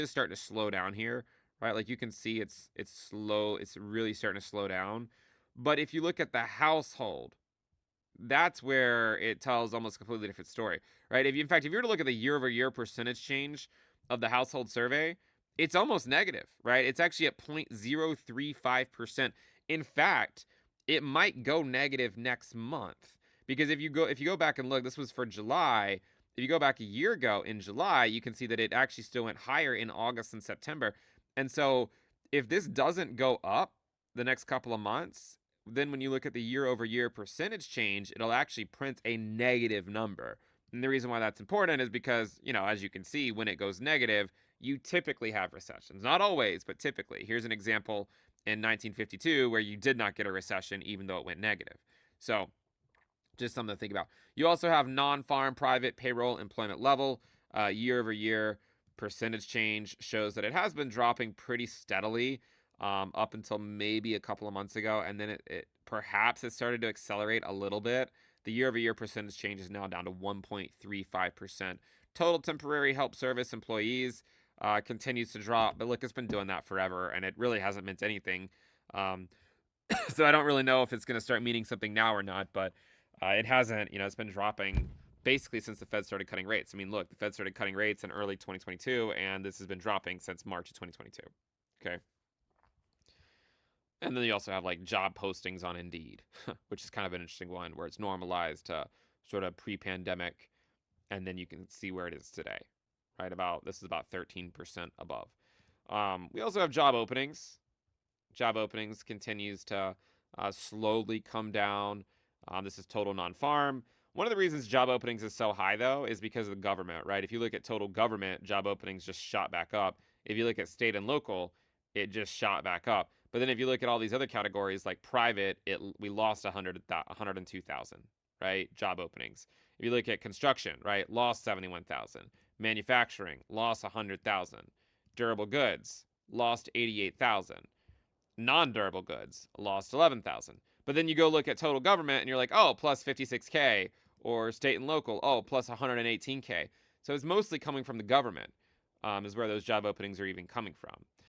is starting to slow down here, right? Like you can see it's slow, it's really starting to slow down. But if you look at the household, that's where it tells almost a completely different story, right? If you, in fact, if you were to look at the year-over-year percentage change of the household survey, it's almost negative, right? It's actually at 0.035%. In fact, it might go negative next month because if you go back and look, this was for July. If you go back a year ago in July, you can see that it actually still went higher in August and September. And so, if this doesn't go up the next couple of months, then when you look at the year over year percentage change, it'll actually print a negative number. And the reason why that's important is because, as you can see, when it goes negative, you typically have recessions. Not always, but typically. Here's an example in 1952 where you did not get a recession even though it went negative. So, just something to think about. You also have non-farm private payroll employment level. Year over year percentage change shows that it has been dropping pretty steadily up until maybe a couple of months ago, and then it perhaps it started to accelerate a little bit. The year over year percentage change is now down to 1.35%. Total temporary help service employees continues to drop, but look, it's been doing that forever, and it really hasn't meant anything. Um, so I don't really know if it's going to start meaning something now or not, but it hasn't. It's been dropping basically since the Fed started cutting rates. I mean, look, the Fed started cutting rates in early 2022, and this has been dropping since March of 2022. Okay. And then you also have like job postings on Indeed, which is kind of an interesting one where it's normalized to sort of pre-pandemic, and then you can see where it is today, right? This is about 13% above. We also have job openings. Job openings continues to slowly come down. This is total non-farm. One of the reasons job openings is so high, though, is because of the government, right? If you look at total government, job openings just shot back up. If you look at state and local, it just shot back up. But then if you look at all these other categories like private, we lost 102,000, right? Job openings. If you look at construction, right, lost 71,000. Manufacturing lost 100,000. Durable goods lost 88,000. Non-durable goods lost 11,000. But then you go look at total government and you're like, oh, plus 56K, or state and local, oh, plus 118K. So it's mostly coming from the government, is where those job openings are even coming from.